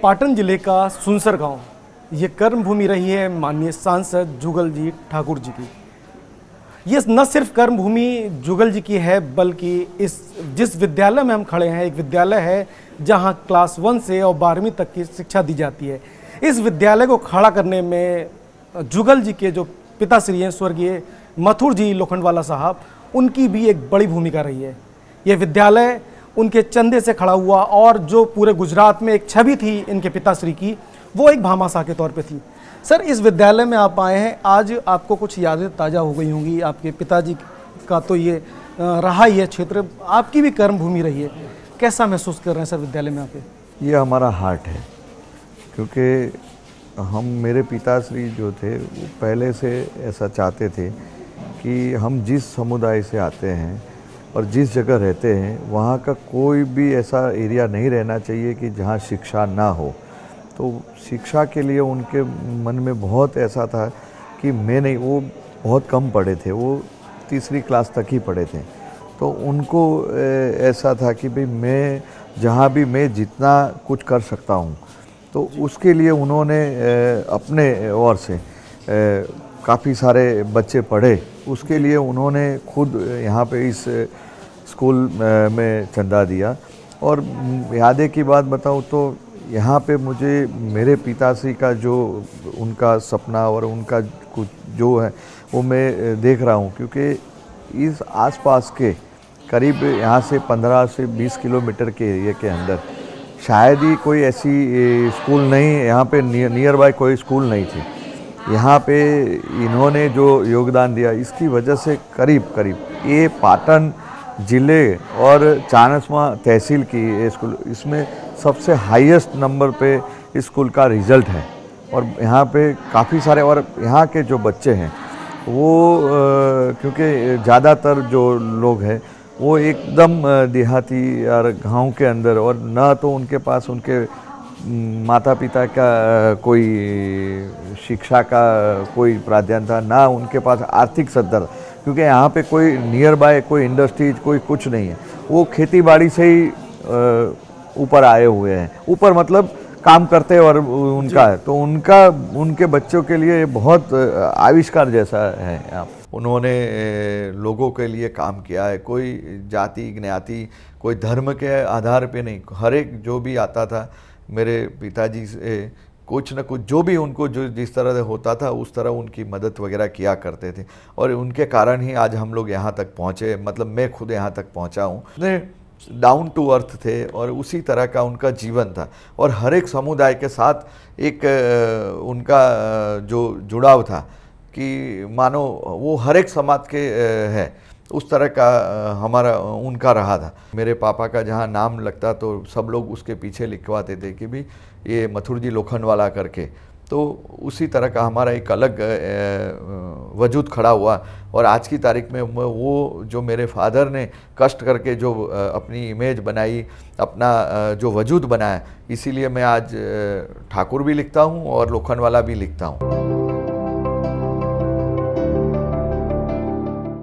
पाटन जिले का सुनसर गांव, ये कर्म भूमि रही है माननीय सांसद जुगल जी ठाकुर जी की। ये न सिर्फ कर्म भूमि जुगल जी की है, बल्कि इस जिस विद्यालय में हम खड़े हैं, एक विद्यालय है जहां क्लास 1 से और 12वीं तक की शिक्षा दी जाती है। इस विद्यालय को खड़ा करने में जुगल जी के जो पिताश्री हैं स्वर्गीय मथुर जी लोखंडवाला साहब, उनकी भी एक बड़ी भूमिका रही है। ये विद्यालय उनके चंदे से खड़ा हुआ और जो पूरे गुजरात में एक छवि थी इनके पिताश्री की, वो एक भामाशाह के तौर पे थी। सर, इस विद्यालय में आप आए हैं, आज आपको कुछ यादें ताज़ा हो गई होंगी। आपके पिताजी का तो ये रहा ही है क्षेत्र, आपकी भी कर्म भूमि रही है। कैसा महसूस कर रहे हैं सर विद्यालय में आके? ये हमारा हार्ट है, क्योंकि मेरे पिताश्री जो थे वो पहले से ऐसा चाहते थे कि हम जिस समुदाय से आते हैं और जिस जगह रहते हैं वहाँ का कोई भी ऐसा एरिया नहीं रहना चाहिए कि जहाँ शिक्षा ना हो। तो शिक्षा के लिए उनके मन में बहुत ऐसा था कि मैं नहीं, वो बहुत कम पढ़े थे, वो तीसरी क्लास तक ही पढ़े थे। तो उनको ऐसा था कि भाई मैं जहाँ भी मैं जितना कुछ कर सकता हूँ, तो उसके लिए उन्होंने अपने ओर से काफ़ी सारे बच्चे पढ़े। उसके लिए उन्होंने खुद यहाँ पे इस स्कूल में चंदा दिया। और यादें की बात बताऊँ तो यहाँ पे मुझे मेरे पिताश्री का जो उनका सपना और उनका कुछ जो है वो मैं देख रहा हूँ, क्योंकि इस आसपास के करीब यहाँ से 15 से 20 किलोमीटर के एरिया के अंदर शायद ही कोई ऐसी स्कूल नहीं, यहाँ पे नियर बाय कोई स्कूल नहीं थी। यहाँ पे इन्होंने जो योगदान दिया, इसकी वजह से करीब करीब ये पाटन ज़िले और चाणस्मा तहसील की ये स्कूल, इसमें सबसे हाईएस्ट नंबर पे इस स्कूल का रिज़ल्ट है। और यहाँ पे काफ़ी सारे, और यहाँ के जो बच्चे हैं वो क्योंकि ज़्यादातर जो लोग हैं वो एकदम देहाती और गांव के अंदर, और ना तो उनके पास उनके माता पिता का कोई शिक्षा का कोई प्रावधान था, ना उनके पास आर्थिक सद्धार, क्योंकि यहाँ पे कोई नियर बाय कोई इंडस्ट्रीज कोई कुछ नहीं है। वो खेती बाड़ी से ही ऊपर आए हुए हैं, ऊपर मतलब काम करते और उनका है, तो उनके बच्चों के लिए बहुत आविष्कार जैसा है यहाँ। उन्होंने लोगों के लिए काम किया है, कोई जाति ज्ञाति कोई धर्म के आधार पे नहीं, हर एक जो भी आता था मेरे पिताजी से कुछ न कुछ जो भी उनको जो जिस तरह से होता था उस तरह उनकी मदद वगैरह किया करते थे। और उनके कारण ही आज हम लोग यहाँ तक पहुँचे, मतलब मैं खुद यहाँ तक पहुँचा हूँ। डाउन टू अर्थ थे और उसी तरह का उनका जीवन था, और हर एक समुदाय के साथ एक उनका जो जुड़ाव था कि मानो वो हर एक समाज के है, उस तरह का हमारा उनका रहा था। मेरे पापा का जहाँ नाम लगता तो सब लोग उसके पीछे लिखवाते थे कि भी ये मथुर जी लोखंडवाला करके। तो उसी तरह का हमारा एक अलग वजूद खड़ा हुआ। और आज की तारीख में वो जो मेरे फादर ने कष्ट करके जो अपनी इमेज बनाई, अपना जो वजूद बनाया, इसीलिए मैं आज ठाकुर भी लिखता हूँ और लोखंडवाला भी लिखता हूँ।